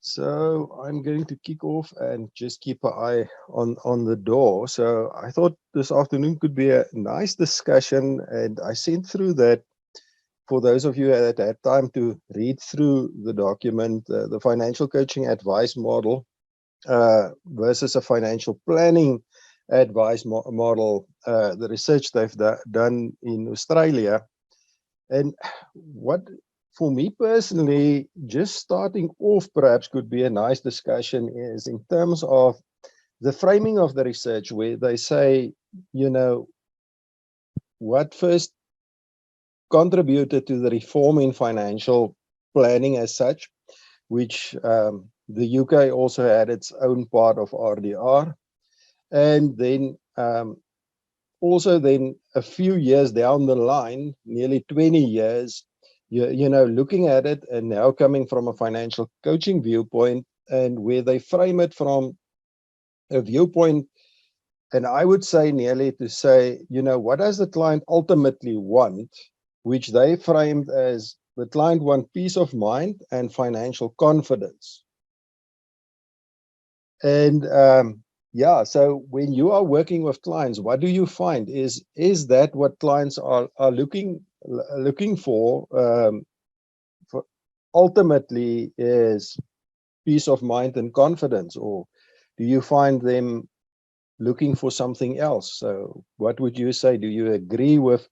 So I'm going to kick off and just keep an eye on the door. So I thought this afternoon could be a nice discussion, and I sent through that for those of you that had time to read through the document, the financial coaching advice model versus a financial planning advice model, the research they've done in Australia. And what, for me personally, just starting off perhaps could be a nice discussion is in terms of the framing of the research, where they say, what first contributed to the reform in financial planning as such, which the UK also had its own part of RDR. And then also then a few years down the line, nearly 20 years, looking at it and now coming from a financial coaching viewpoint, and where they frame it from a viewpoint, and I would say nearly to say, what does the client ultimately want, which they framed as the client want peace of mind and financial confidence. And yeah, so when you are working with clients, what do you find? Is that what clients are looking for ultimately is peace of mind and confidence, or do you find them looking for something else? So what would you say? Do you agree with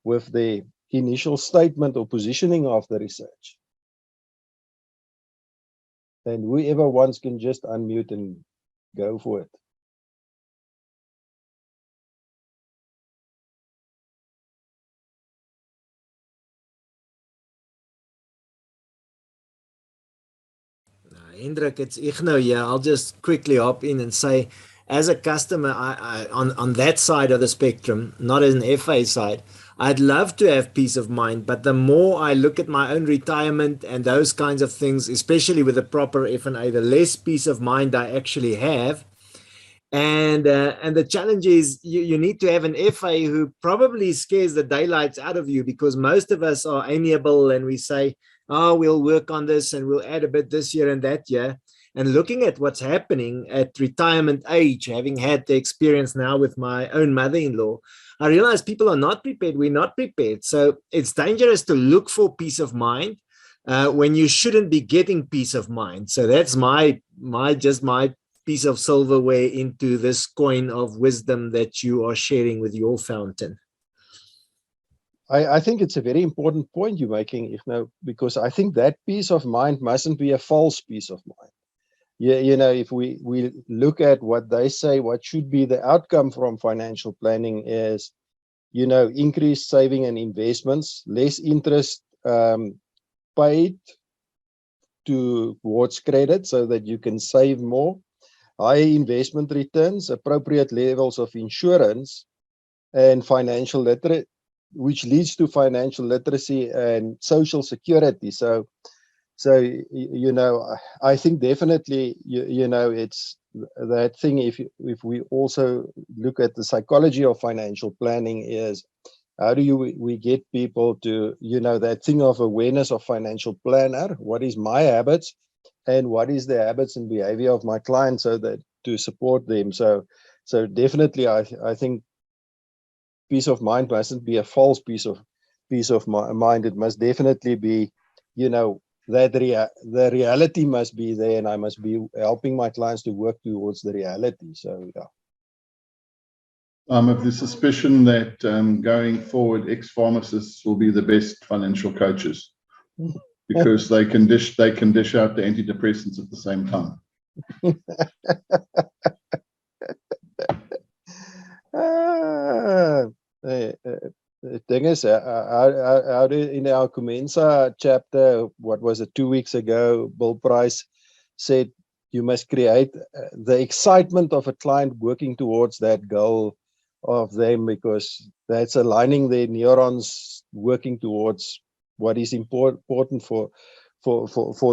the initial statement or positioning of the research? And whoever wants can just unmute and go for it. Hendrik, it's Igno here. I'll just quickly hop in and say, as a customer, on that side of the spectrum, not as an FA side, I'd love to have peace of mind. But the more I look at my own retirement and those kinds of things, especially with a proper F&A, the less peace of mind I actually have. And the challenge is you need to have an FA who probably scares the daylights out of you, because most of us are amiable and we say, oh, we'll work on this and we'll add a bit this year and that year. And looking at what's happening at retirement age, having had the experience now with my own mother-in-law, I realize people are not prepared. We're not prepared. So it's dangerous to look for peace of mind when you shouldn't be getting peace of mind. So that's my piece of silverware into this coin of wisdom that you are sharing with your fountain. I think it's a very important point you're making, because I think that peace of mind mustn't be a false peace of mind. Yeah, if we look at what they say, what should be the outcome from financial planning is, increased saving and investments, less interest paid towards credit so that you can save more, higher investment returns, appropriate levels of insurance, and financial literacy, which leads to financial literacy and social security. So I think definitely it's that thing. If we also look at the psychology of financial planning, is how do we get people to that thing of awareness of financial planner? What is my habits, and what is the habits and behavior of my clients, so that to support them. So definitely I think peace of mind mustn't be a false peace of mind. It must definitely be, that the reality must be there, and I must be helping my clients to work towards the reality. So yeah. I'm of the suspicion that going forward, ex-pharmacists will be the best financial coaches, because they can dish out the antidepressants at the same time. The thing is, how in our Comensa chapter, what was it, 2 weeks ago, Bill Price said you must create the excitement of a client working towards that goal of them, because that's aligning their neurons working towards what is important for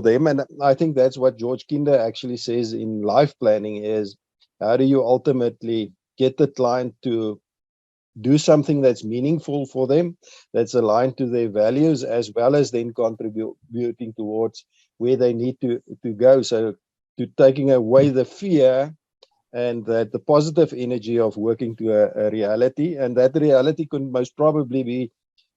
them. And I think that's what George Kinder actually says in life planning is, how do you ultimately get the client to do something that's meaningful for them, that's aligned to their values, as well as then contributing towards where they need to go. So to taking away the fear and that the positive energy of working to a reality, and that reality could most probably be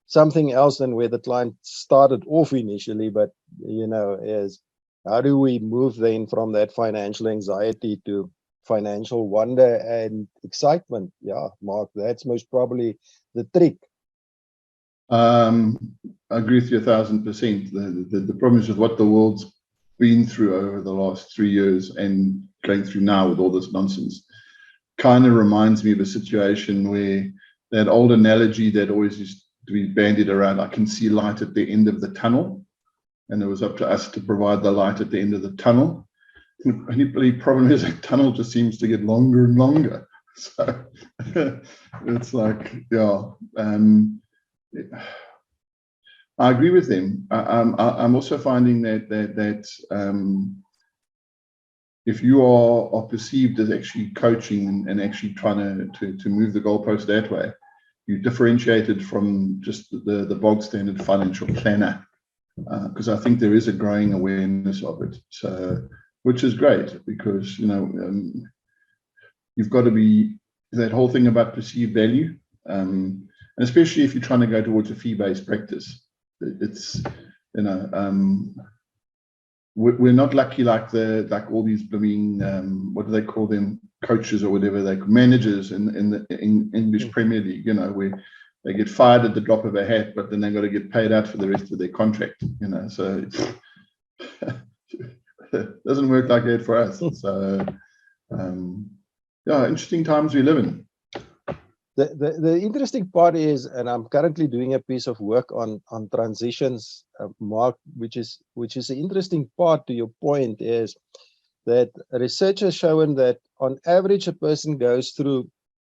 something else than where the client started off initially. But is how do we move then from that financial anxiety to financial wonder and excitement? Yeah, Mark, that's most probably the trick. I agree with you 1,000%. The problem is with what the world's been through over the last 3 years and going through now with all this nonsense kind of reminds me of a situation where that old analogy that always used to be bandied around, I can see light at the end of the tunnel, and it was up to us to provide the light at the end of the tunnel. The only problem is that tunnel just seems to get longer and longer. So it's like, yeah, I agree with them. I'm also finding that if you are perceived as actually coaching and actually trying to move the goalpost that way, you differentiated from just the bog standard financial planner, because I think there is a growing awareness of it. So, which is great, because you've got to be that whole thing about perceived value, and especially if you're trying to go towards a fee-based practice. It's we're not lucky like all these blooming what do they call them, coaches or whatever, they managers in the English Premier League, where they get fired at the drop of a hat, but then they've got to get paid out for the rest of their contract, so it doesn't work like that for us. So yeah, interesting times we live in. The interesting part is, and I'm currently doing a piece of work on transitions, Mark, which is an interesting part to your point, is that research has shown that on average a person goes through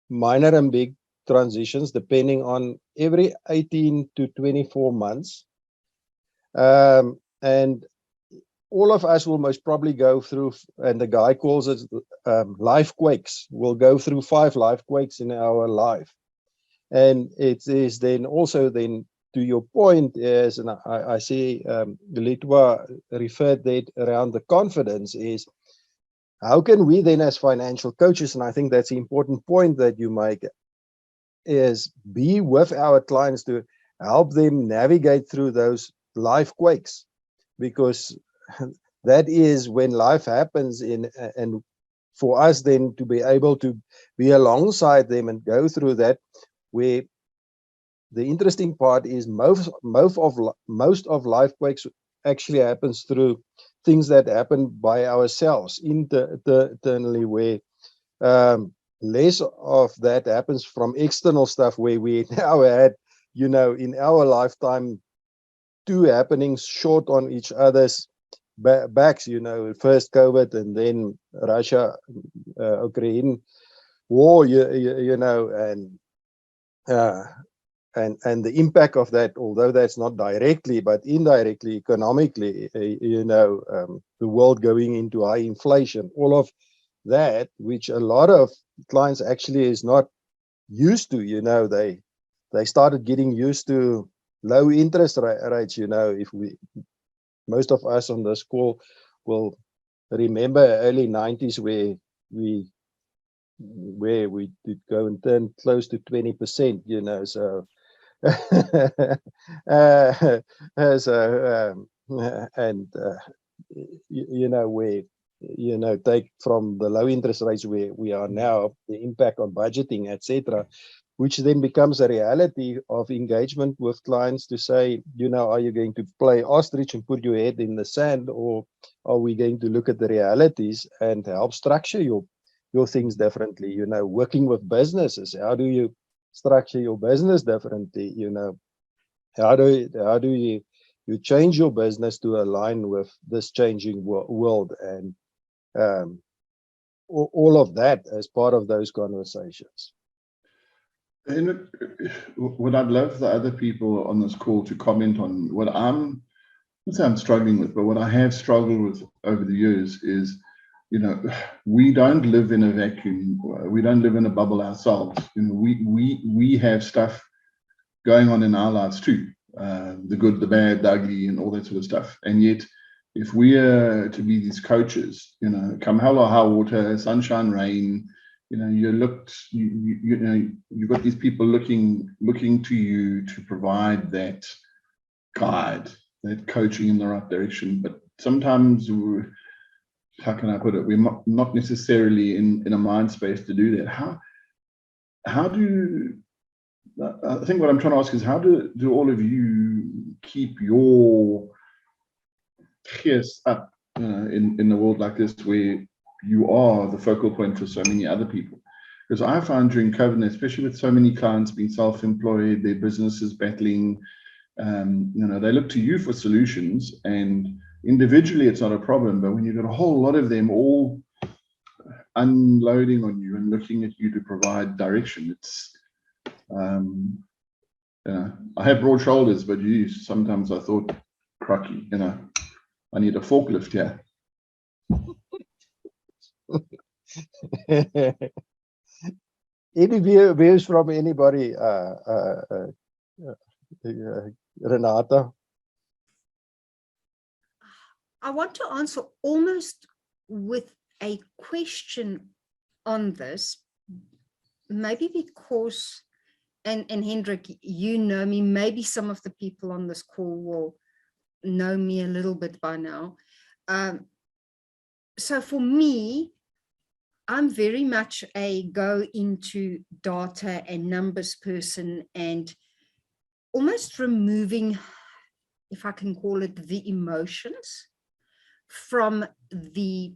minor and big transitions depending on every 18 to 24 months. And all of us will most probably go through, and the guy calls it life quakes. We'll go through 5 life quakes in our life. And it is then also then to your point is, and I see Litwa referred that around the confidence, is how can we then as financial coaches, and I think that's an important point that you make, is be with our clients to help them navigate through those life quakes, because that is when life happens and for us then to be able to be alongside them and go through that, where the interesting part is most of life quakes actually happens through things that happen by ourselves internally, where less of that happens from external stuff, where we now had, in our lifetime, 2 happenings short on each other's backs, first COVID and then Russia, Ukraine war, and the impact of that, although that's not directly, but indirectly, economically, the world going into high inflation, all of that, which a lot of clients actually is not used to, they started getting used to low interest rates. If most of us on this call will remember early 90s where we did go and turn close to 20%, so where take from the low interest rates where we are now, the impact on budgeting, etc., which then becomes a reality of engagement with clients to say, are you going to play ostrich and put your head in the sand, or are we going to look at the realities and help structure your things differently? Working with businesses, how do you structure your business differently? How do you change your business to align with this changing world, and all of that as part of those conversations. And what I'd love the other people on this call to comment on, what I'm struggling with, but what I have struggled with over the years is, we don't live in a vacuum. We don't live in a bubble ourselves. We have stuff going on in our lives too, the good, the bad, the ugly, and all that sort of stuff. And yet if we are to be these coaches, you know, come hell or high water, sunshine, rain, you know, you know, you've got these people looking to you to provide that guide, that coaching in the right direction. But sometimes, how can I put it? We're not necessarily in a mind space to do that. How do, I think what I'm trying to ask is, how do all of you keep your gears up, you know, in a world like this where you are the focal point for so many other people? Because I found during COVID, especially with so many clients being self-employed, their businesses battling, you know, they look to you for solutions, and individually it's not a problem, but when you've got a whole lot of them all unloading on you and looking at you to provide direction, it's you know, I have broad shoulders, but sometimes I thought, cracky, you know, I need a forklift here. Any views from anybody, Renata? I want to answer almost with a question on this, maybe because, and Hendrik, you know me, maybe some of the people on this call will know me a little bit by now. So for me, I'm very much a go into data and numbers person, and almost removing, if I can call it, the emotions from the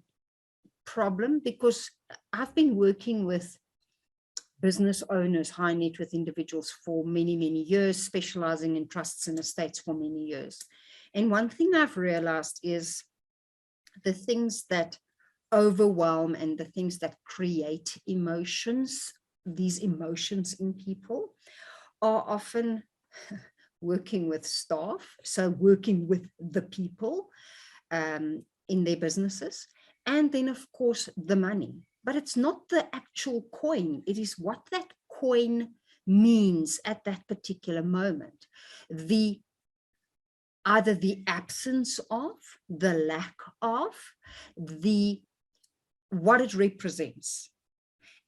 problem, because I've been working with business owners, high net worth individuals for many, many years, specializing in trusts and estates for many years. And one thing I've realized is the things that overwhelm and the things that create emotions, these emotions in people, are often working with staff, so working with the people in their businesses, and then of course the money. But it's not the actual coin, it is what that coin means at that particular moment. Either the absence of, the lack of, what it represents.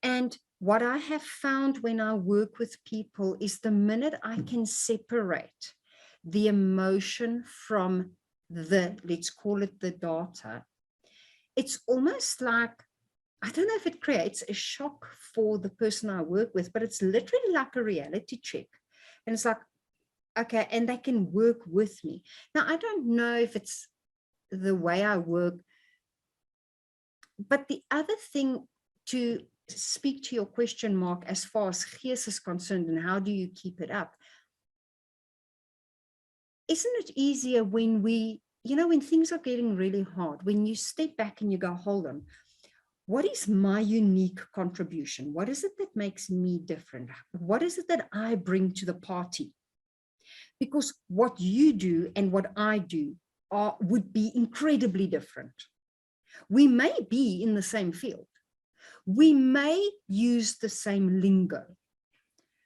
And what I have found when I work with people is the minute I can separate the emotion from the, let's call it the data, it's almost like, I don't know if it creates a shock for the person I work with, but it's literally like a reality check. And it's like, okay, and they can work with me. Now, I don't know if it's the way I work, but the other thing, to speak to your question, Mark, as far as gees is concerned and how do you keep it up, isn't it easier when we, you know, when things are getting really hard, when you step back and you go, hold on, what is my unique contribution? What is it that makes me different? What is it that I bring to the party? Because what you do and what I do would be incredibly different. We may be in the same field. We may use the same lingo,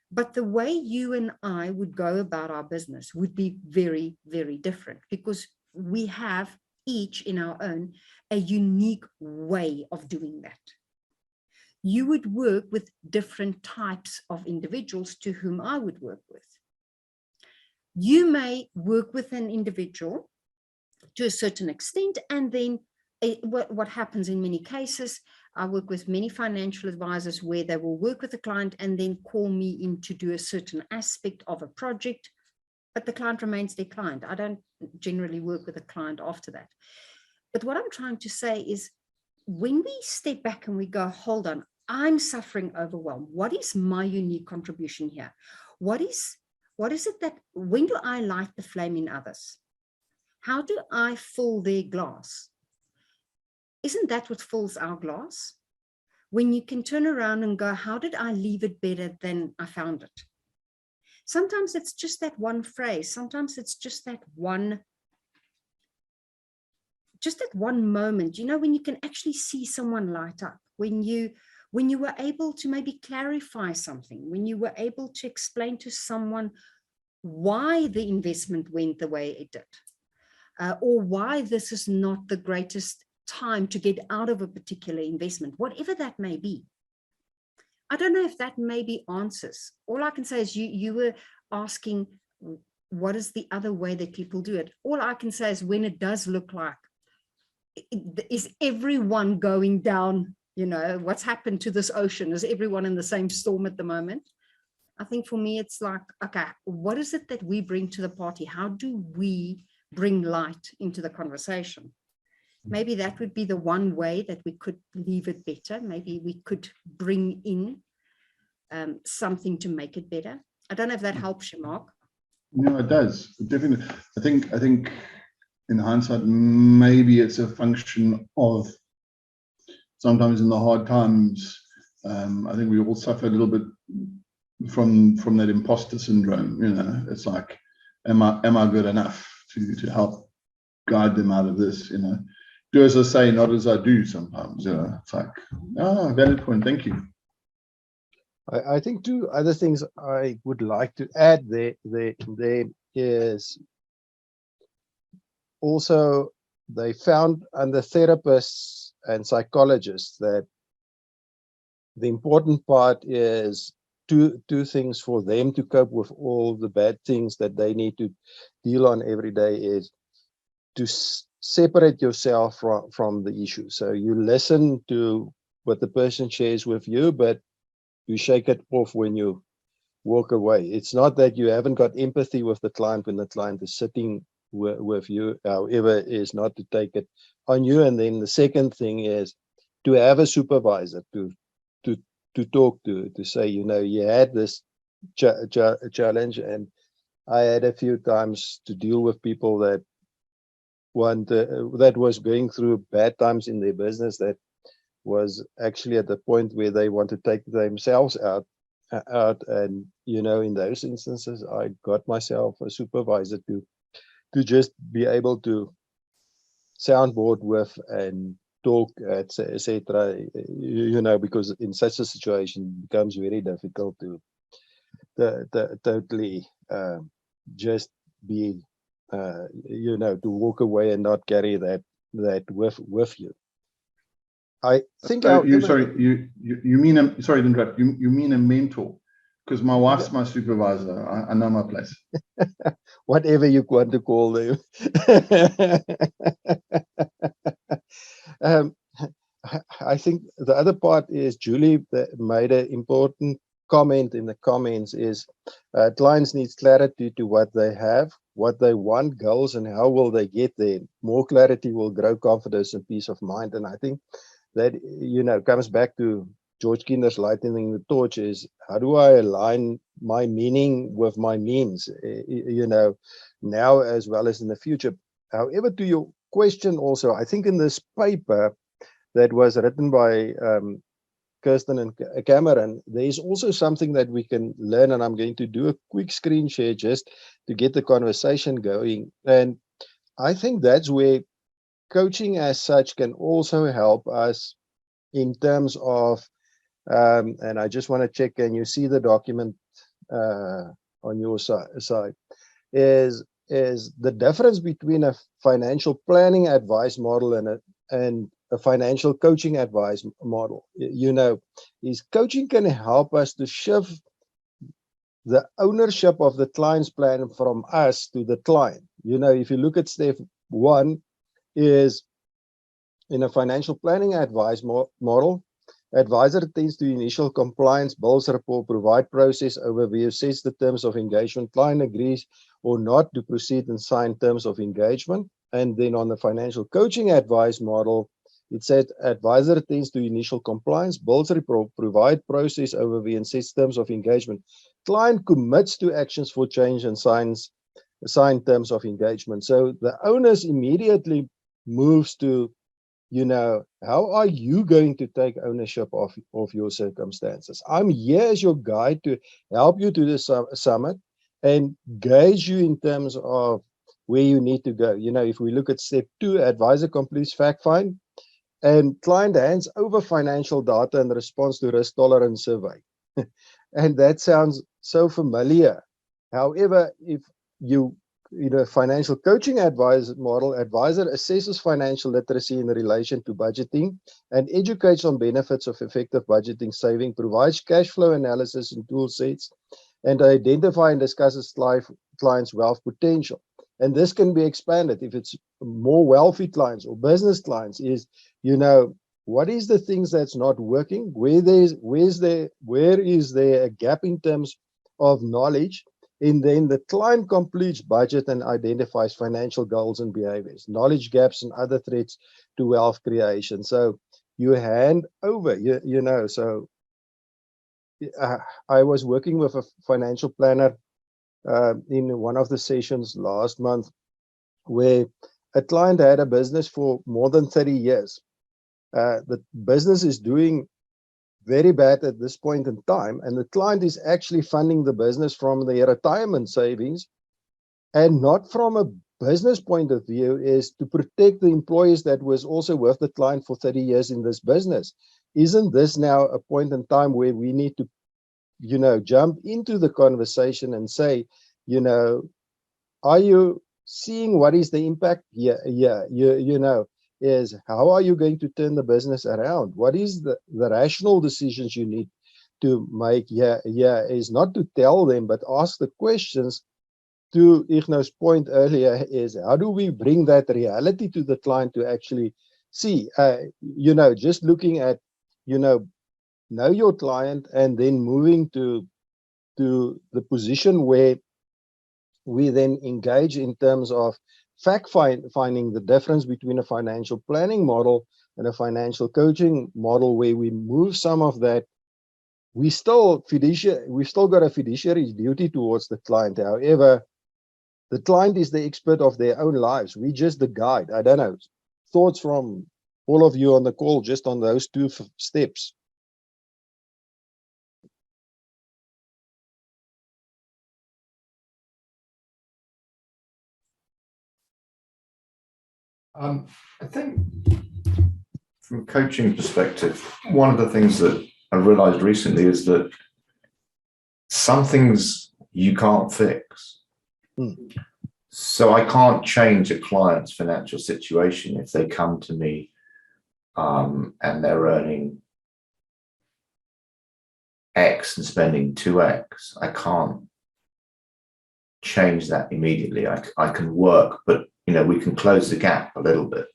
but the way you and I would go about our business would be very, very different, because we have each in our own a unique way of doing that. You would work with different types of individuals to whom I would work with. You may work with an individual to a certain extent, and then what happens in many cases, I work with many financial advisors where they will work with the client and then call me in to do a certain aspect of a project, but the client remains their client. I don't generally work with a client after that. But what I'm trying to say is, when we step back and we go, hold on, I'm suffering overwhelm. What is my unique contribution here? What is it that, when do I light the flame in others? How do I fill their glass? Isn't that what fills our glass? When you can turn around and go, how did I leave it better than I found it? Sometimes it's just that one phrase. Sometimes it's just that one moment, you know, when you can actually see someone light up, when you were able to maybe clarify something, when you were able to explain to someone why the investment went the way it did. or why this is not the greatest time to get out of a particular investment, whatever that may be. I don't know if that maybe answers. All I can say is you were asking, what is the other way that people do it? All I can say is when it does look like, is everyone going down, you know, what's happened to this ocean? Is everyone in the same storm at the moment? I think for me, it's like, okay, what is it that we bring to the party? How do we bring light into the conversation? Maybe that would be the one way that we could leave it better. Maybe we could bring in something to make it better. I don't know if that helps you, Mark. No, it does. Definitely. I think in hindsight, maybe it's a function of sometimes in the hard times, I think we all suffer a little bit from that imposter syndrome. You know, it's like, am I good enough to help guide them out of this? You know, do as I say, not as I do sometimes. You know, it's like, oh, valid point. Thank you. I think two other things I would like to add there is also they found under therapists and psychologists that the important part is two things for them to cope with all the bad things that they need to deal on every day is to separate yourself from the issue. So you listen to what the person shares with you, but you shake it off when you walk away. It's not that you haven't got empathy with the client when the client is sitting with you, however, is not to take it on you. And then the second thing is to have a supervisor to talk to say, you know, you had this challenge, and I had a few times to deal with people that was going through bad times in their business, that was actually at the point where they want to take themselves out, and you know, in those instances I got myself a supervisor to just be able to soundboard with and talk, etc. You know, because in such a situation it becomes very difficult to totally just be you know, to walk away and not carry that with you. I think you mean sorry to interrupt, you mean a mentor, because my wife's my supervisor. I know my place. Whatever you want to call them. I think the other part is Julie made an important comment in the comments is clients need clarity to what they have, what they want, goals, and how will they get there. More clarity will grow confidence and peace of mind. And I think that, you know, comes back to George Kinder's lightening the torch is, how do I align my meaning with my means, you know, now as well as in the future. However, to your question also, I think in this paper that was written by Kirsten and Cameron, there is also something that we can learn, and I'm going to do a quick screen share just to get the conversation going. And I think that's where coaching as such can also help us in terms of, and I just want to check, and you see the document on your side, is the difference between a financial planning advice model and a financial coaching advice model. You know, is coaching can help us to shift the ownership of the client's plan from us to the client. You know, if you look at step one, is in a financial planning advice model, advisor attends to initial compliance, builds rapport, provide process overview, sets the terms of engagement, client agrees or not to proceed and sign terms of engagement. And then on the financial coaching advice model, it said advisor attends to initial compliance, builds rapport, provide process overview, and sets terms of engagement. Client commits to actions for change and sign terms of engagement. So the owners immediately moves to, you know, how are you going to take ownership of your circumstances? I'm here as your guide to help you to the summit and gauge you in terms of where you need to go. You know, if we look at step 2, advisor completes fact find and client hands over financial data in response to risk tolerance survey. And that sounds so familiar. However, if you in a financial coaching advisor model, advisor assesses financial literacy in relation to budgeting and educates on benefits of effective budgeting, saving, provides cash flow analysis and tool sets, and identify and discusses clients' wealth potential. And this can be expanded if it's more wealthy clients or business clients, is, what is the things that's not working? Where is there a gap in terms of knowledge? And then the client completes budget and identifies financial goals and behaviors, knowledge gaps and other threats to wealth creation. So you hand over, so I was working with a financial planner in one of the sessions last month, where a client had a business for more than 30 years. The business is doing very bad at this point in time, and the client is actually funding the business from their retirement savings, and not from a business point of view, is to protect the employees that was also with the client for 30 years in this business. Isn't this now a point in time where we need to jump into the conversation and say, are you seeing what is the impact? Is how are you going to turn the business around? What is the rational decisions you need to make? Is not to tell them, but ask the questions. To Igno's point earlier, is how do we bring that reality to the client to actually see, just looking at, know your client, and then moving to the position where we then engage in terms of finding the difference between a financial planning model and a financial coaching model, where we move some of that. We've still got a fiduciary duty towards the client. However, the client is the expert of their own lives. We just the guide. I don't know. Thoughts from all of you on the call just on those two steps. I think from a coaching perspective, one of the things that I realized recently is that some things you can't fix. So I can't change a client's financial situation if they come to me and they're earning X and spending 2X. I can't change that immediately. I can work, but we can close the gap a little bit.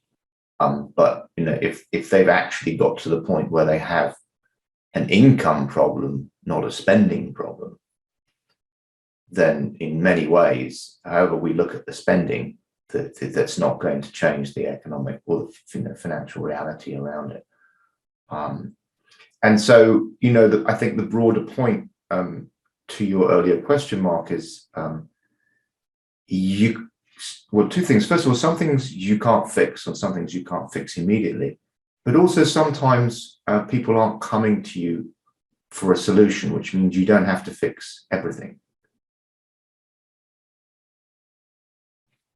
But if they've actually got to the point where they have an income problem, not a spending problem, then in many ways, however we look at the spending, that's not going to change the economic or the financial reality around it. And so, I think the broader point to your earlier question, Mark, is two things. First of all, some things you can't fix, and some things you can't fix immediately. But also sometimes people aren't coming to you for a solution, which means you don't have to fix everything.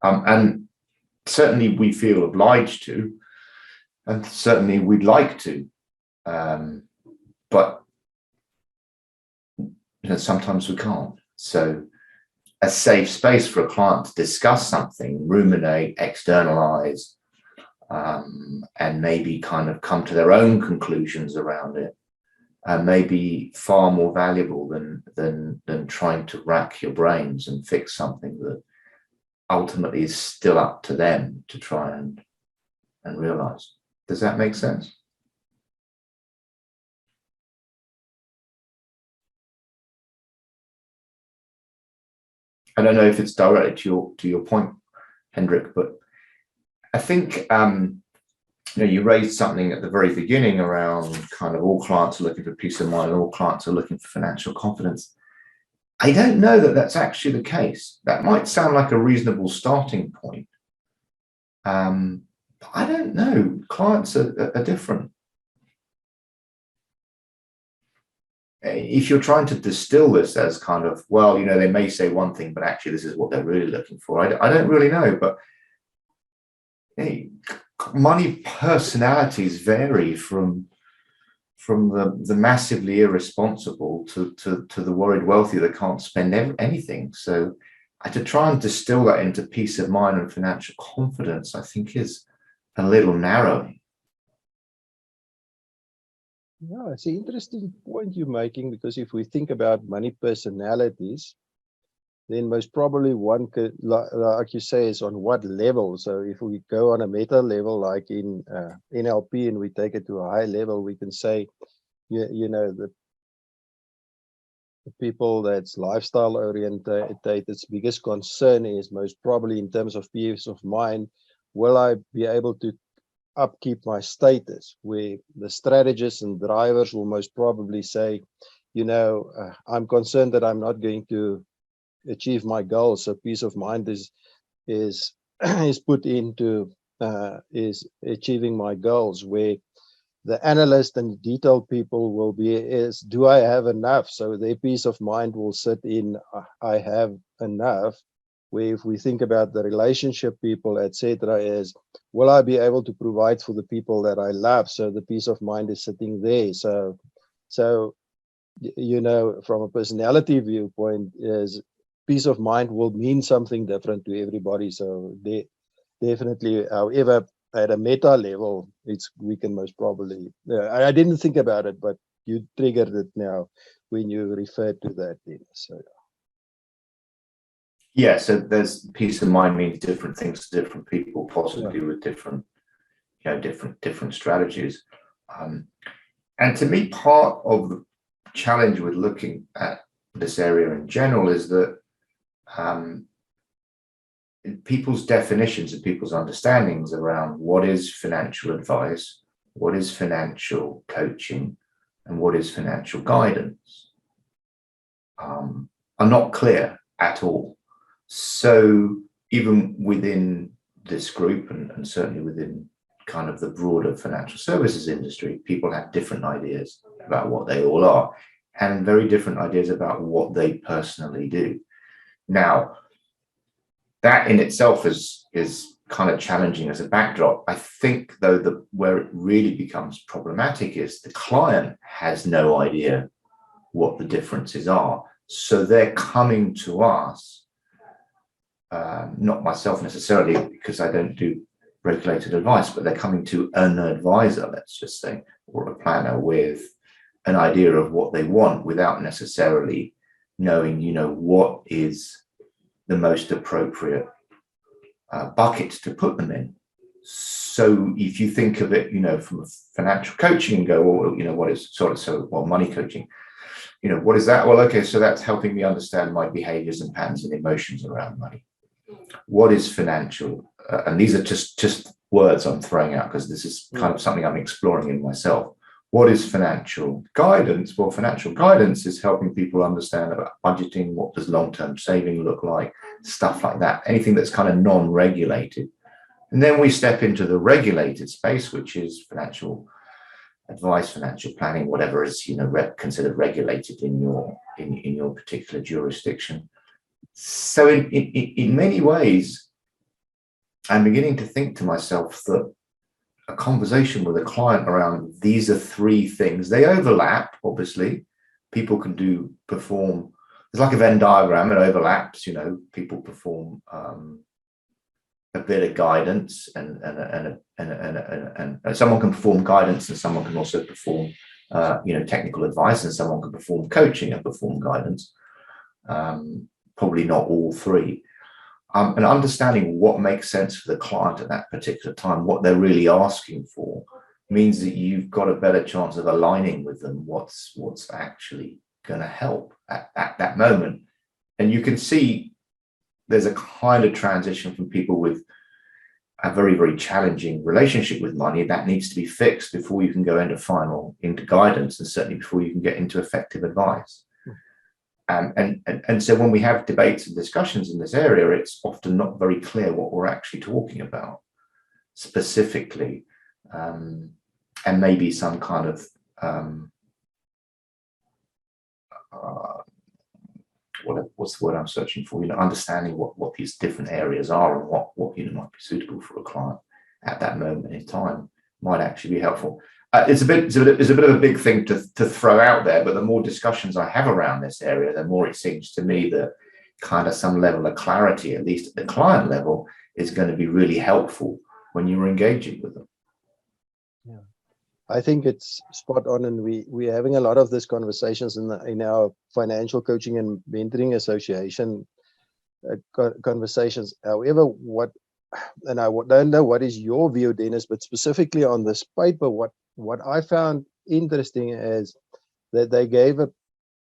And certainly we feel obliged to, and certainly we'd like to, but sometimes we can't. So a safe space for a client to discuss something, ruminate, externalize, and maybe kind of come to their own conclusions around it, may be far more valuable than trying to rack your brains and fix something that ultimately is still up to them to try and realize. Does that make sense? I don't know if it's directly to your point, Hendrik, but I think you raised something at the very beginning around kind of all clients are looking for peace of mind, all clients are looking for financial confidence. I don't know that that's actually the case. That might sound like a reasonable starting point. But I don't know. Clients are different. If you're trying to distill this as kind of, well, they may say one thing, but actually this is what they're really looking for. I don't really know, but money personalities vary from the massively irresponsible to the worried wealthy that can't spend anything. So to try and distill that into peace of mind and financial confidence, I think is a little narrowing. Yeah, it's an interesting point you're making, because if we think about money personalities, then most probably one could, like you say, is on what level. So if we go on a meta level, like in NLP, and we take it to a high level, we can say, you know, the people that's lifestyle oriented, its biggest concern is most probably in terms of peace of mind, will I be able to upkeep my status? Where the strategists and drivers will most probably say, you know, I'm concerned that I'm not going to achieve my goals. So peace of mind is is put into is achieving my goals, where the analyst and detailed people will be is, do I have enough? So their peace of mind will sit in, I have enough. Where if we think about the relationship people, etc., is, will I be able to provide for the people that I love? So the peace of mind is sitting there. So you know, from a personality viewpoint, is peace of mind will mean something different to everybody. So definitely, however, at a meta level, we can most probably, I didn't think about it, but you triggered it now when you referred to that. So yeah, so there's peace of mind means different things to different people, possibly with different, you know, different strategies. And to me, part of the challenge with looking at this area in general is that people's definitions and people's understandings around what is financial advice, what is financial coaching, and what is financial guidance are not clear at all. So even within this group, and certainly within kind of the broader financial services industry, people have different ideas about what they all are, and very different ideas about what they personally do. Now, that in itself is kind of challenging as a backdrop. I think, though, that where it really becomes problematic is the client has no idea what the differences are. So they're coming to us, not myself necessarily, because I don't do regulated advice, but they're coming to an advisor, let's just say, or a planner with an idea of what they want without necessarily knowing, you know, what is the most appropriate bucket to put them in. So if you think of it, you know, from a financial coaching and go, well, you know, what is money coaching, you know, what is that? Well, okay, so that's helping me understand my behaviors and patterns and emotions around money. What is financial? And these are just words I'm throwing out because this is kind of something I'm exploring in myself. What is financial guidance? Well, financial guidance is helping people understand about budgeting, what does long-term saving look like, stuff like that, anything that's kind of non-regulated. And then we step into the regulated space, which is financial advice, financial planning, whatever is, you know, considered regulated in your particular jurisdiction. So in many ways, I'm beginning to think to myself that a conversation with a client around these are three things. They overlap, obviously. People can perform. It's like a Venn diagram. It overlaps. You know, people perform a bit of guidance, and someone can perform guidance, and someone can also perform, you know, technical advice, and someone can perform coaching and perform guidance. Probably not all three. And understanding what makes sense for the client at that particular time, what they're really asking for, means that you've got a better chance of aligning with them what's actually going to help at that moment. And you can see there's a kind of transition from people with a very, very challenging relationship with money that needs to be fixed before you can go into guidance, and certainly before you can get into effective advice. And so when we have debates and discussions in this area, it's often not very clear what we're actually talking about specifically, and maybe some kind of what's the word I'm searching for? You know, understanding what these different areas are and what you know might be suitable for a client at that moment in time might actually be helpful. It's a bit of a big thing to throw out there, but the more discussions I have around this area, the more it seems to me that kind of some level of clarity, at least at the client level, is going to be really helpful when you're engaging with them. Yeah, I think it's spot on, and we're having a lot of these conversations in our financial coaching and mentoring association conversations. However, and I don't know what is your view, Dennis, but specifically on this paper, what I found interesting is that they gave a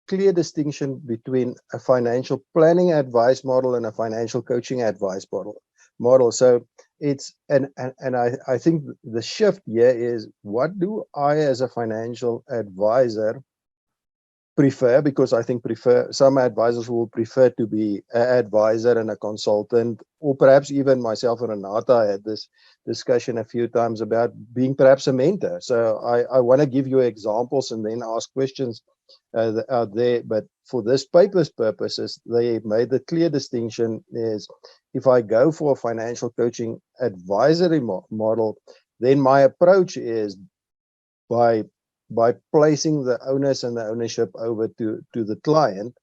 clear distinction between a financial planning advice model and a financial coaching advice model. So it's and I think the shift here is, what do I as a financial advisor prefer? Because I think some advisors will prefer to be an advisor and a consultant, or perhaps even myself and Renata had this discussion a few times about being perhaps a mentor. So I want to give you examples and then ask questions out there. But for this paper's purposes, they made the clear distinction is, if I go for a financial coaching advisory model, then my approach is by placing the onus and the ownership over to the client,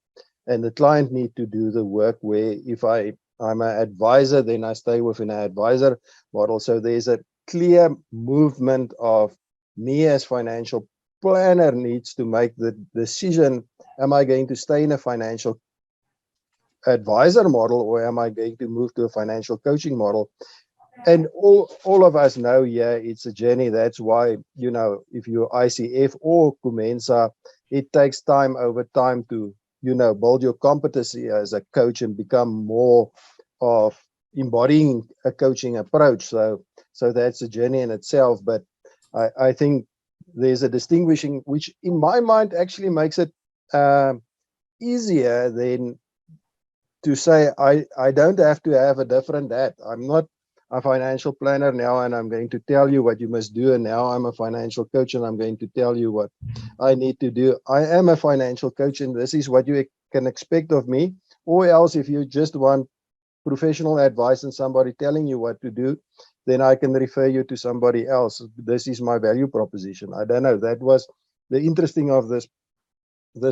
and the client need to do the work, where if I'm an advisor, then I stay within an advisor model. So there's a clear movement of me as financial planner needs to make the decision, am I going to stay in a financial advisor model, or am I going to move to a financial coaching model? And all of us know, yeah, it's a journey. That's why, if you're ICF or Cumenza, it takes time over time to, build your competency as a coach and become more of embodying a coaching approach. So that's a journey in itself. But I think there's a distinguishing, which in my mind actually makes it easier than to say, I don't have to have a different hat. I'm not a financial planner now and I'm going to tell you what you must do, and now I'm a financial coach and I'm going to tell you what I need to do. I am a financial coach and this is what you can expect of me. Or else, if you just want professional advice and somebody telling you what to do, then I can refer you to somebody else. This is my value proposition. I don't know, that was the interesting of this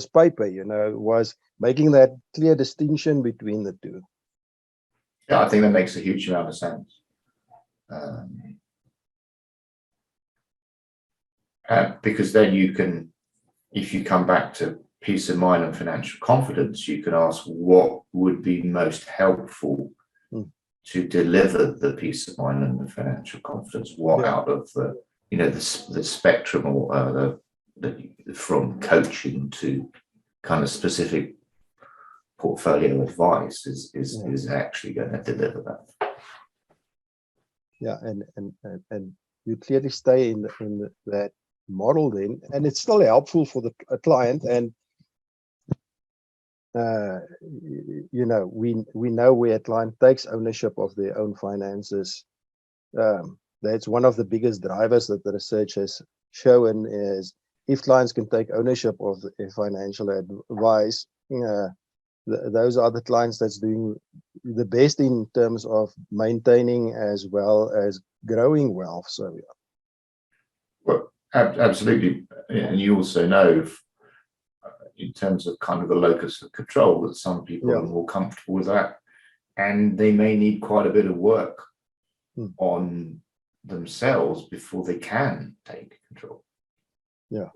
paper, was making that clear distinction between the two. Yeah, I think that makes a huge amount of sense. Because then you can, if you come back to peace of mind and financial confidence, you can ask what would be most helpful to deliver the peace of mind and the financial confidence. What out of the spectrum, or the from coaching to kind of specific portfolio advice is actually going to deliver that. Yeah, and you clearly stay in that model then, and it's still helpful for the client. And we know where a client takes ownership of their own finances. That's one of the biggest drivers that the research has shown, is if clients can take ownership of their financial advice, those are the clients that's doing the best in terms of maintaining as well as growing wealth. So yeah. Well, absolutely. And you also know, in terms of kind of the locus of control, that some people are more comfortable with that, and they may need quite a bit of work on themselves before they can take control. Yeah,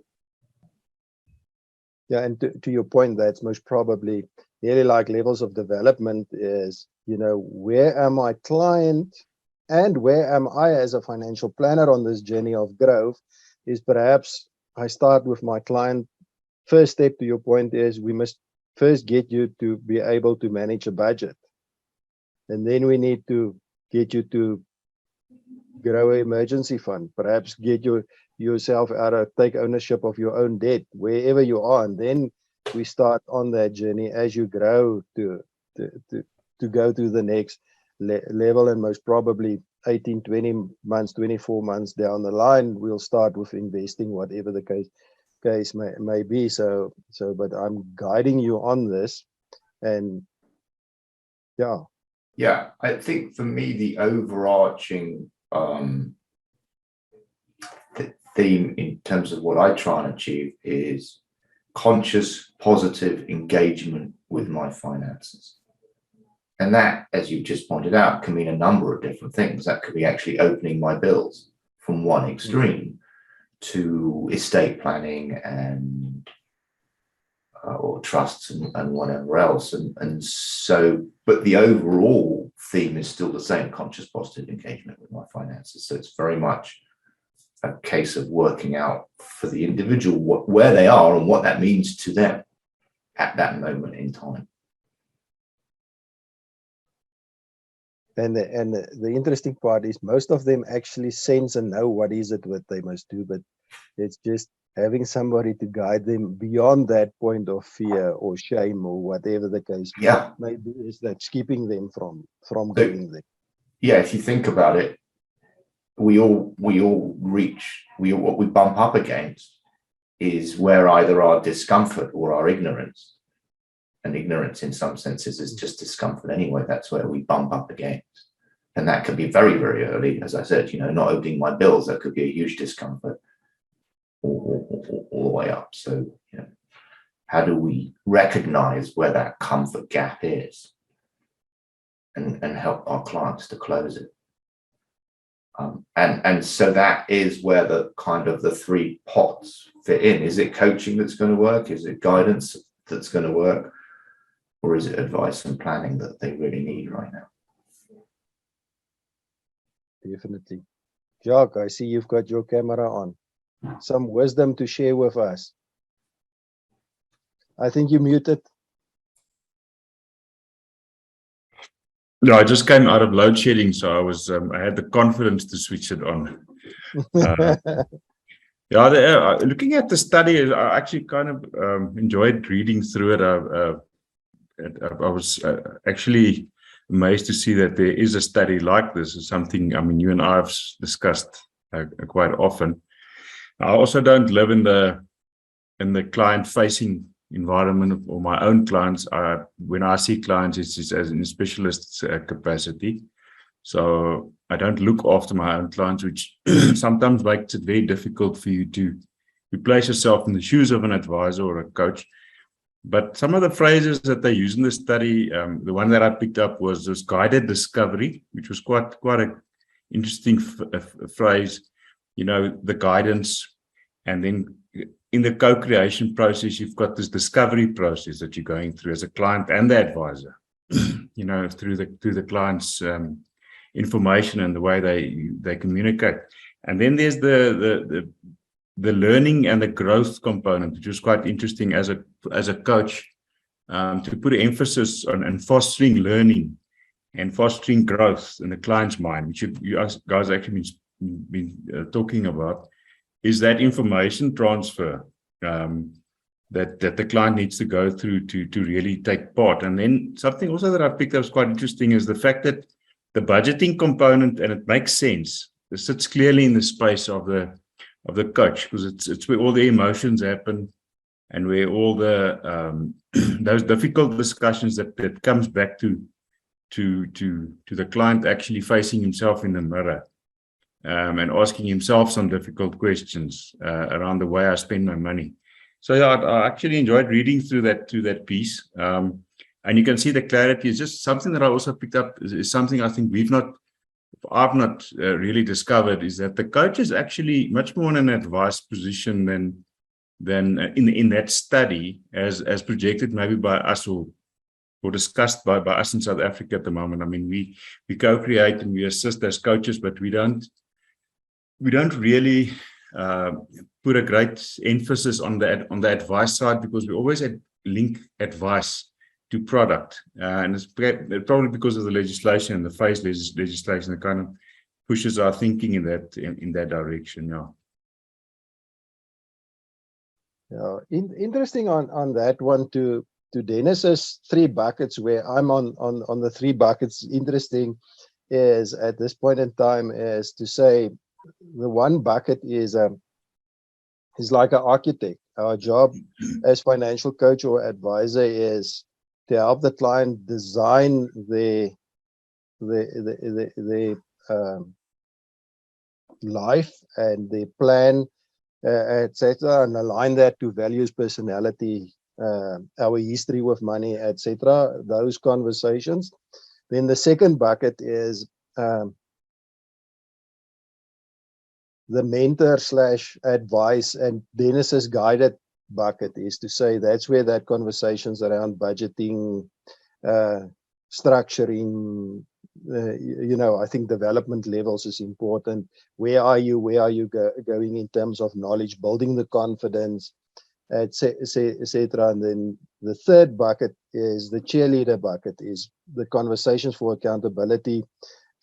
and to your point, that's most probably really like levels of development is, where am my client and where am I as a financial planner on this journey of growth? Is perhaps I start with my client. First step, to your point, is we must first get you to be able to manage a budget. And then we need to get you to grow an emergency fund, perhaps get yourself take ownership of your own debt, wherever you are. And then we start on that journey as you grow to go to the next level. And most probably 18, 20 months, 24 months down the line, we'll start with investing, whatever the case may be. So but I'm guiding you on this. And yeah, I think for me the overarching theme in terms of what I try and achieve is conscious positive engagement with my finances. And that, as you just pointed out, can mean a number of different things. That could be actually opening my bills from one extreme to estate planning and or trusts and whatever else. And so, but the overall theme is still the same: conscious positive engagement with my finances. So it's very much a case of working out for the individual where they are and what that means to them at that moment in time. And the interesting part is most of them actually sense and know what is it that they must do, but it's just having somebody to guide them beyond that point of fear or shame or whatever the case may be, is that's keeping them from doing that. Yeah, if you think about it, we all what we bump up against is where either our discomfort or our ignorance. And ignorance in some senses is just discomfort anyway. That's where we bump up against. And that could be very, very early. As I said, not opening my bills, that could be a huge discomfort all the way up. So, how do we recognize where that comfort gap is and help our clients to close it? And so that is where the kind of the three pots fit in. Is it coaching that's going to work? Is it guidance that's going to work? Or is it advice and planning that they really need right now? Definitely. Jacques, I see you've got your camera on. Some wisdom to share with us. I think you muted. No, I just came out of load shedding, so I had the confidence to switch it on. Looking at the study, I actually kind of enjoyed reading through it. I was actually amazed to see that there is a study like this. It's something, I mean, you and I have discussed quite often. I also don't live in the client-facing environment or my own clients. When I see clients, it's as in a specialist capacity. So I don't look after my own clients, which sometimes makes it very difficult for you to place yourself in the shoes of an advisor or a coach. But some of the phrases that they use in the study, the one that I picked up was this guided discovery, which was quite an interesting phrase. The guidance, and then in the co-creation process, you've got this discovery process that you're going through as a client and the advisor. Through the client's information and the way they communicate. And then there's the learning and the growth component, which was quite interesting as a coach, to put emphasis on fostering learning and fostering growth in the client's mind, which you guys actually been talking about, is that information transfer that the client needs to go through to really take part. And then something also that I picked up was quite interesting is the fact that the budgeting component, and it makes sense, it sits clearly in the space of the coach, because it's where all the emotions happen and where all the those difficult discussions that comes back to the client actually facing himself in the mirror, and asking himself some difficult questions around the way I spend my money. So yeah, I actually enjoyed reading through that piece, and you can see the clarity is just something that I also picked up is something I think I've not really discovered, is that the coach is actually much more in an advice position than in that study as projected maybe by us or discussed by us in South Africa at the moment. I mean, we co-create and we assist as coaches, but we don't really put a great emphasis on the advice side, because we always link advice to product, and it's probably because of the legislation and the phase legislation that kind of pushes our thinking in that direction. Yeah, interesting on that one to Dennis's three buckets, where I'm on the three buckets. Interesting is at this point in time is to say the one bucket is like an architect. Our job as financial coach or advisor is to help the client design the life and the plan, etc., and align that to values, personality, our history with money, etc., those conversations. Then the second bucket is the mentor / advice, and Dennis's guided bucket is to say that's where that conversations around budgeting, structuring, I think development levels is important. Where are you going in terms of knowledge, building the confidence, etc. And then the third bucket is the cheerleader bucket, is the conversations for accountability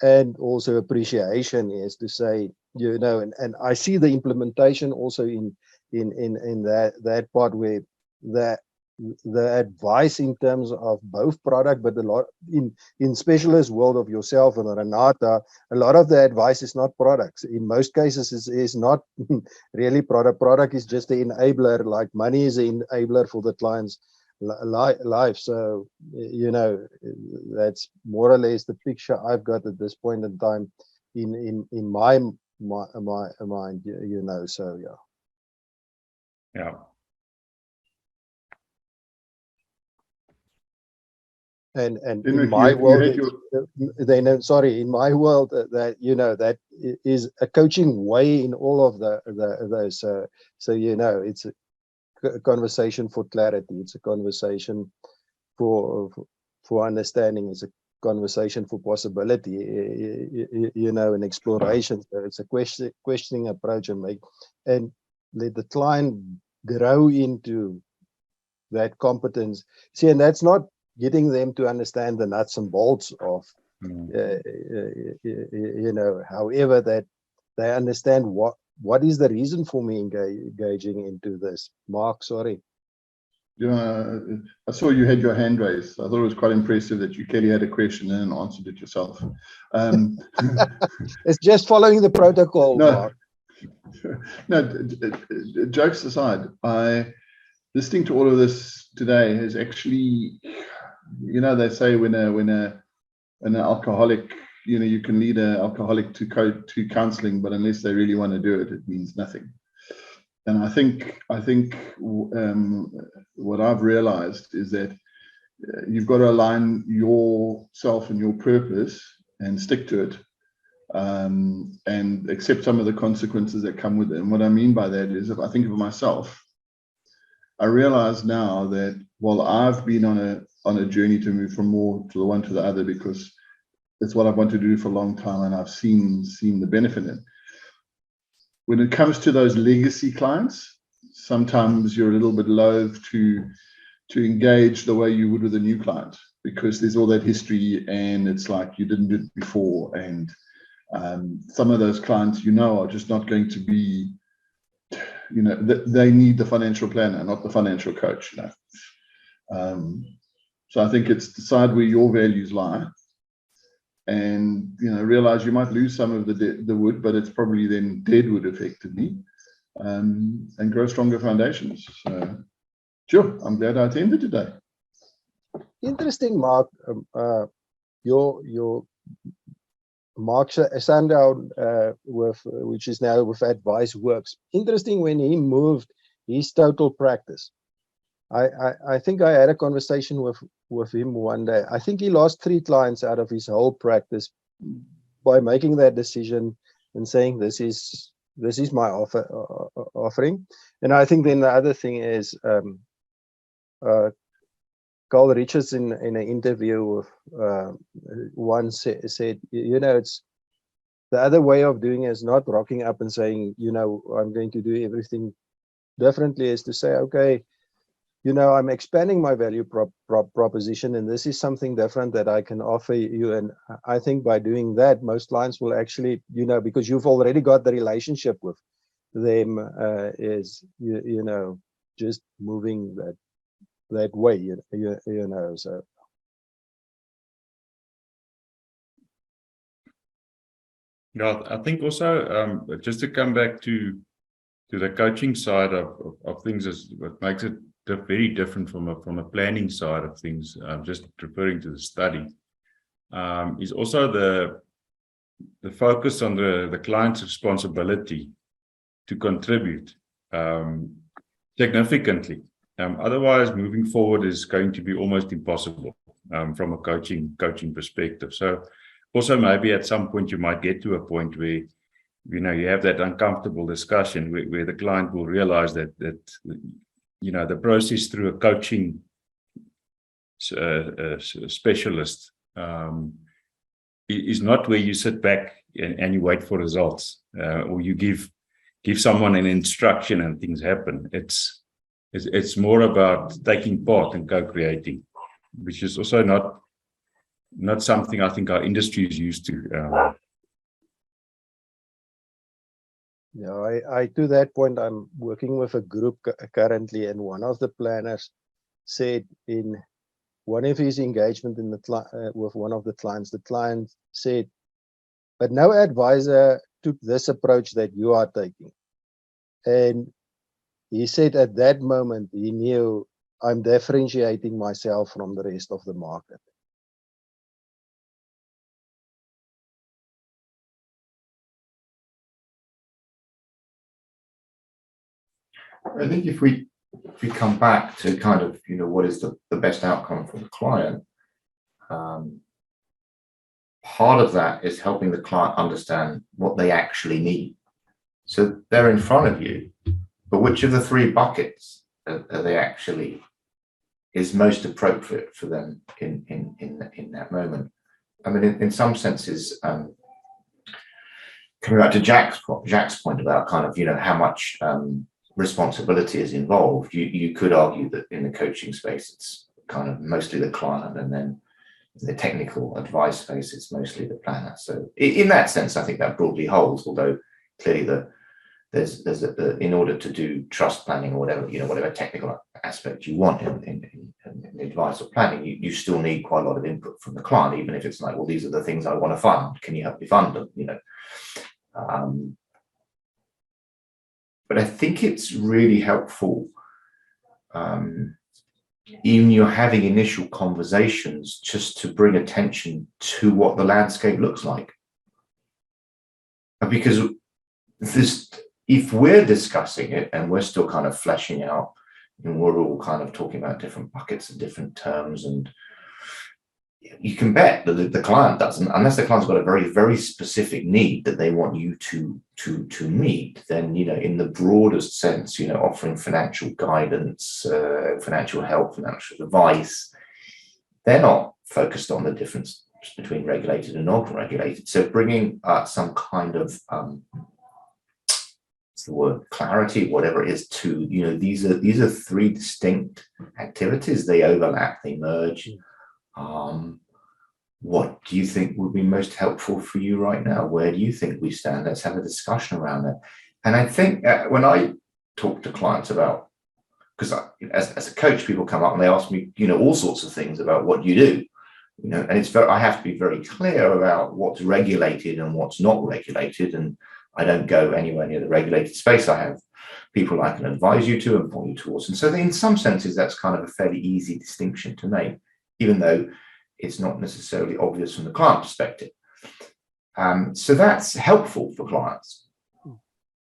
and also appreciation, is to say, and I see the implementation also in that part where the advice in terms of both product, but a lot in specialist world of yourself and Renata, a lot of the advice is not products. In most cases, is not really product. Product is just the enabler, like money is an enabler for the client's life. So, that's more or less the picture I've got at this point in time in my mind, so yeah. Yeah. And Henrik, in my world, in my world, that that is a coaching way in all of those. So it's a conversation for clarity. It's a conversation for understanding. It's a conversation for possibility. And exploration. So it's a questioning approach, and let the client grow into that competence. See, and that's not getting them to understand the nuts and bolts of, however, that they understand what is the reason for me engaging into this. Mark, sorry. Yeah, I saw you had your hand raised. I thought it was quite impressive that you clearly had a question and answered it yourself. It's just following the protocol, Mark. No, jokes aside, listening to all of this today has actually, they say when an alcoholic, you can lead an alcoholic to counseling, but unless they really want to do it, it means nothing. And I think what I've realized is that you've got to align yourself and your purpose and stick to it, and accept some of the consequences that come with it. And what I mean by that is, if I think of myself, I realize now that while I've been on a journey to move from more to the one to the other, because it's what I've wanted to do for a long time, and I've seen the benefit in it. When it comes to those legacy clients, sometimes you're a little bit loath to engage the way you would with a new client, because there's all that history, and it's like you didn't do it before, and some of those clients are just not going to be, they need the financial planner, not the financial coach. So I think it's decide where your values lie, and realize you might lose some of the wood, but it's probably then dead wood effectively, and grow stronger foundations. So sure, I'm glad I attended today. Interesting, Mark. Your Mark Sandown, which is now with Advice Works. Interesting, when he moved his total practice. I think I had a conversation with him one day. I think he lost 3 clients out of his whole practice by making that decision and saying this is my offering. And I think then the other thing is, Carl Richards in an interview once said, it's the other way of doing it is not rocking up and saying, I'm going to do everything differently, is to say, okay, I'm expanding my value proposition, and this is something different that I can offer you. And I think by doing that, most clients will actually, because you've already got the relationship with them, is, just moving that way, so. Yeah, I think also, just to come back to the coaching side of things, is what makes it very different from a planning side of things, just referring to the study, is also the focus on the client's responsibility to contribute significantly. Otherwise, moving forward is going to be almost impossible. from a coaching perspective. So also maybe at some point you might get to a point where you have that uncomfortable discussion where the client will realize that the process through a coaching specialist is not where you sit back and you wait for results, or you give someone an instruction and things happen. It's more about taking part and co-creating, which is also not something I think our industry is used to. Yeah, I to that point, I'm working with a group currently, and one of the planners said in one of his engagement in with one of the clients, the client said, but no advisor took this approach that you are taking. And he said at that moment, he knew, I'm differentiating myself from the rest of the market. I think if we come back to kind of, what is the best outcome for the client, part of that is helping the client understand what they actually need. So they're in front of you, but which of the three buckets are they actually is most appropriate for them in that moment? I mean, in some senses, coming back to Jack's point about kind of, how much responsibility is involved, you could argue that in the coaching space, it's kind of mostly the client, and then in the technical advice space, it's mostly the planner. So in that sense, I think that broadly holds, although clearly there's in order to do trust planning or whatever technical aspect you want in advice or planning, you still need quite a lot of input from the client, even if it's like, well, these are the things I want to fund. Can you help me fund them? But I think it's really helpful, even you're having initial conversations, just to bring attention to what the landscape looks like. Because if we're discussing it and we're still kind of fleshing out, and we're all kind of talking about different buckets and different terms, and you can bet that the client doesn't, unless the client's got a very, very specific need that they want you to meet, then, in the broadest sense, offering financial guidance, financial help, financial advice, they're not focused on the difference between regulated and non-regulated. So bringing some kind of, what's the word, clarity, whatever it is, to, these are three distinct activities. They overlap, they merge. What do you think would be most helpful for you right now? Where do you think we stand? Let's have a discussion around it. And I think when I talk to clients about, because as a coach, people come up and they ask me, all sorts of things about what you do, and I have to be very clear about what's regulated and what's not regulated. And I don't go anywhere near the regulated space. I have people I can advise you to and point you towards. And so in some senses, that's kind of a fairly easy distinction to make, even though it's not necessarily obvious from the client perspective. So that's helpful for clients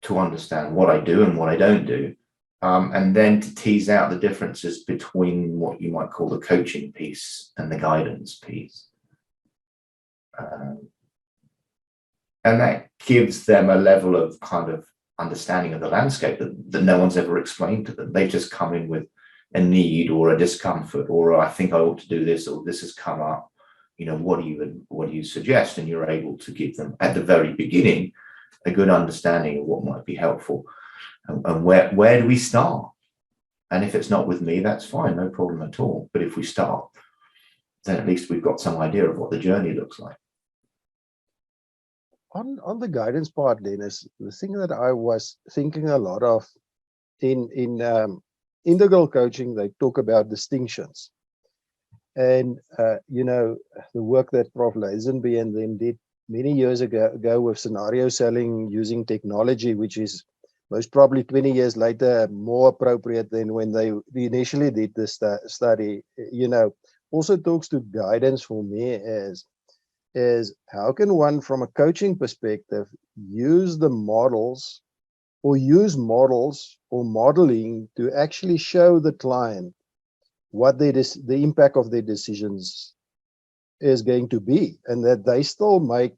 to understand what I do and what I don't do, and then to tease out the differences between what you might call the coaching piece and the guidance piece. And that gives them a level of kind of understanding of the landscape that no one's ever explained to them. They just come in with a need or a discomfort, or I think I ought to do this, or this has come up, what do you suggest? And you're able to give them at the very beginning a good understanding of what might be helpful, and where do we start? And if it's not with me, that's fine, no problem at all. But if we start, then at least we've got some idea of what the journey looks like. On the guidance part, Dennis, the thing that I was thinking a lot of in integral coaching, they talk about distinctions. And, the work that Prof. Lazenby and them did many years ago with scenario selling using technology, which is most probably 20 years later more appropriate than when they initially did this study, also talks to guidance for me is how can one, from a coaching perspective, use the models or use models or modeling to actually show the client what the impact of their decisions is going to be, and that they still make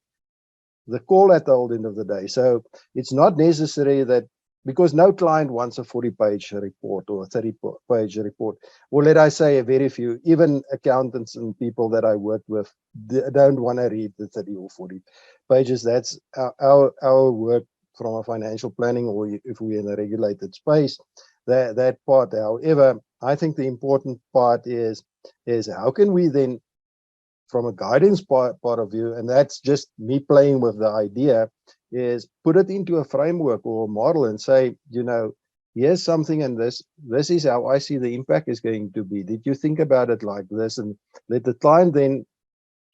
the call at the end of the day. So it's not necessary that, because no client wants a 40-page report or a 30-page report, or let I say a very few, even accountants and people that I work with don't want to read the 30 or 40 pages. That's our work from a financial planning, or if we're in a regulated space, that part. However, I think the important part is how can we then, from a guidance part of view, and that's just me playing with the idea, is put it into a framework or a model and say, here's something, and this is how I see the impact is going to be. Did you think about it like this? And let the client then,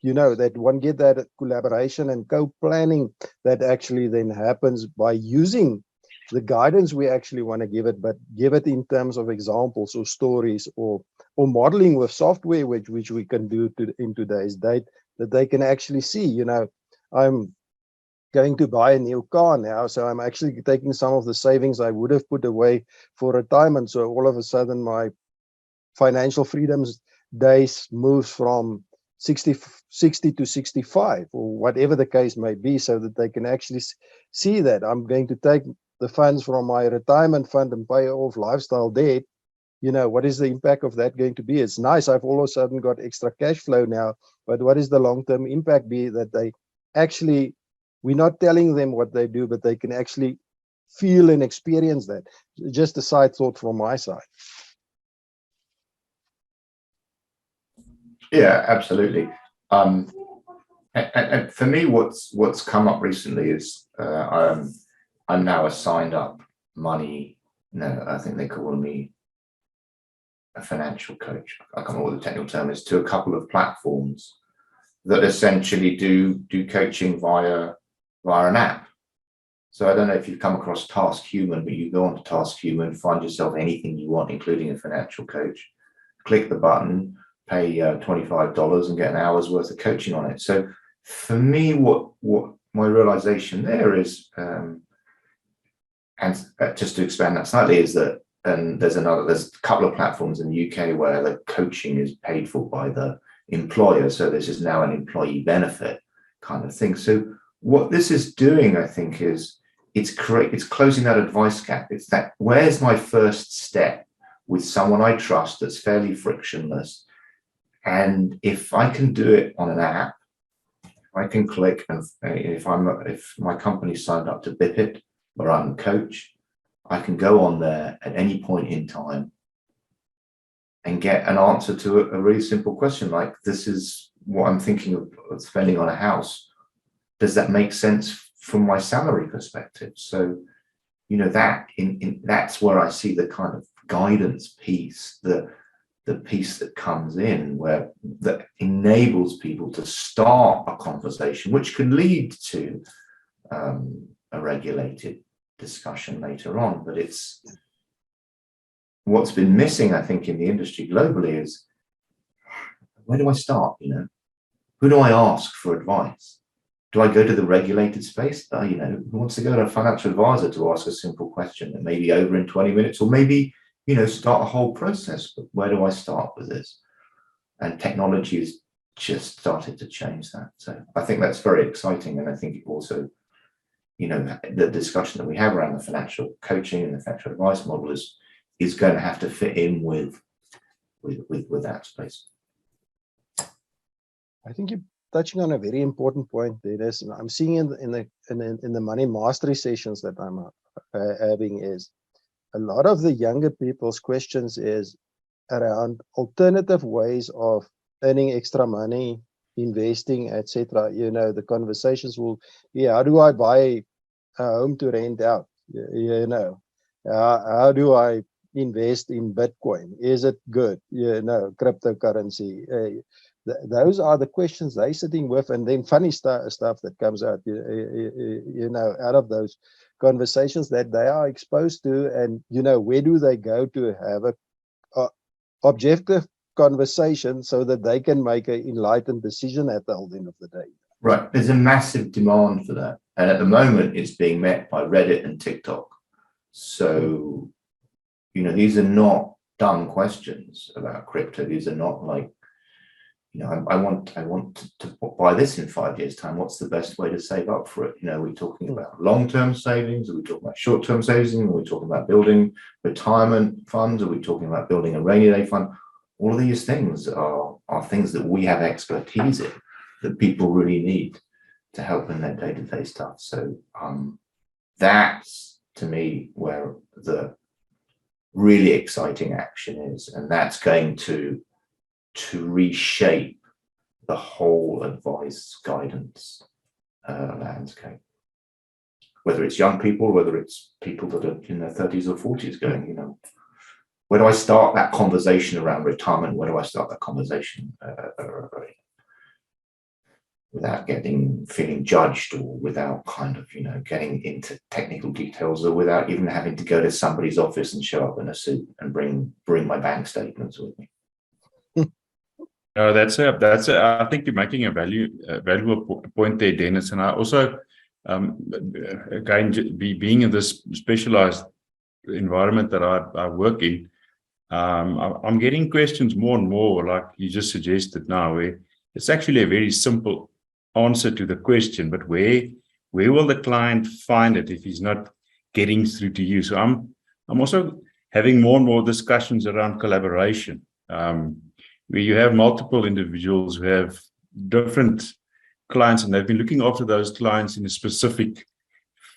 that one get that collaboration and co-planning that actually then happens by using the guidance we actually want to give it, but give it in terms of examples or stories or modeling with software, which we can do in today's date, that they can actually see, I'm going to buy a new car now, so I'm actually taking some of the savings I would have put away for retirement. So all of a sudden my financial freedoms days moves from 60 to 65, or whatever the case may be, so that they can actually see that I'm going to take the funds from my retirement fund and pay off lifestyle debt. What is the impact of that going to be? It's nice, I've all of a sudden got extra cash flow now, but what is the long-term impact be that they actually, we're not telling them what they do, but they can actually feel and experience that. Just a side thought from my side. Yeah, absolutely. And for me, what's come up recently is I'm now a signed up money. No, I think they call me a financial coach. I can't remember what the technical term is, to a couple of platforms that essentially do coaching via an app. So I don't know if you've come across TaskHuman, but you go on to TaskHuman, find yourself anything you want, including a financial coach, click the button, pay $25 and get an hour's worth of coaching on it. So for me, what my realization there is, and just to expand that slightly, is that there's a couple of platforms in the UK where the coaching is paid for by the employer. So this is now an employee benefit kind of thing. So what this is doing, I think, is it's closing that advice gap. It's that, where's my first step with someone I trust that's fairly frictionless? And if I can do it on an app, I can click, and if my company's signed up to BIPIT, where I'm a coach, I can go on there at any point in time and get an answer to a really simple question, like, this is what I'm thinking of spending on a house. Does that make sense from my salary perspective? So, that's where I see the kind of guidance piece, the piece that comes in, that enables people to start a conversation, which can lead to a regulated discussion later on. But it's what's been missing, I think, in the industry globally is, where do I start? Who do I ask for advice? Do I go to the regulated space? Who wants to go to a financial advisor to ask a simple question that may be over in 20 minutes, or maybe start a whole process? But where do I start with this? And technology has just started to change that. So I think that's very exciting. And I think it also, the discussion that we have around the financial coaching and the financial advice model is going to have to fit in with that space. I think you're touching on a very important point there. I'm seeing in the money mastery sessions that I'm having, is a lot of the younger people's questions is around alternative ways of earning extra money, investing, etc. The conversations will be, how do I buy a home to rent out? How do I invest in Bitcoin? Is it good? Cryptocurrency. Those are the questions they're sitting with, and then funny stuff that comes out, out of those conversations that they are exposed to, and where do they go to have a objective conversation so that they can make an enlightened decision at the end of the day. Right, there's a massive demand for that, and at the moment it's being met by Reddit and TikTok. So these are not dumb questions about crypto. These are not like, I want to buy this in 5 years' time. What's the best way to save up for it? Are we talking about long-term savings? Are we talking about short-term savings? Are we talking about building retirement funds? Are we talking about building a rainy day fund? All of these things are things that we have expertise in, that people really need to help in their day-to-day stuff. So that's, to me, where the really exciting action is, and that's going to reshape the whole advice guidance landscape. Whether it's young people, whether it's people that are in their 30s or 40s going, where do I start that conversation around retirement? Where do I start that conversation without feeling judged, or without kind of, getting into technical details, or without even having to go to somebody's office and show up in a suit and bring my bank statements with me. I think you're making a valuable point there, Dennis. And I also, again, being in this specialized environment that I work in, I'm getting questions more and more, like you just suggested now, where it's actually a very simple answer to the question, but where will the client find it if he's not getting through to you? So I'm also having more and more discussions around collaboration, where you have multiple individuals who have different clients, and they've been looking after those clients in a specific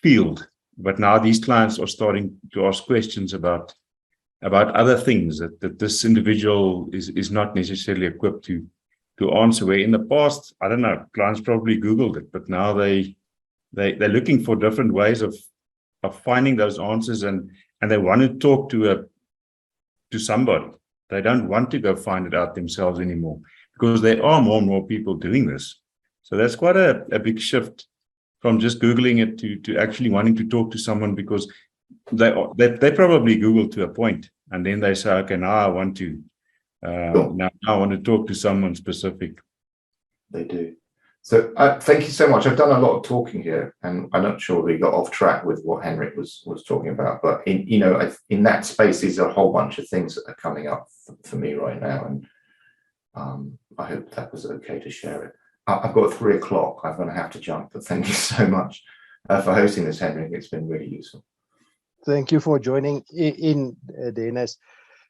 field. But now these clients are starting to ask questions about other things that this individual is not necessarily equipped to answer. Where in the past, I don't know, clients probably Googled it, but now they're looking for different ways of finding those answers, and they want to talk to somebody. They don't want to go find it out themselves anymore, because there are more and more people doing this. So that's quite a big shift from just Googling it to actually wanting to talk to someone, because they probably Google to a point, and then they say, okay, now I want to talk to someone specific. They do. So thank you so much. I've done a lot of talking here, and I'm not sure we got off track with what Henrik was talking about. But in that space, there's a whole bunch of things that are coming up for me right now, and I hope that was okay to share it. I've got 3 o'clock. I'm going to have to jump, but thank you so much for hosting this, Henrik. It's been really useful. Thank you for joining in, Dennis.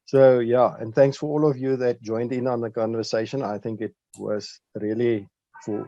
So yeah, and thanks for all of you that joined in on the conversation. I think it was really, for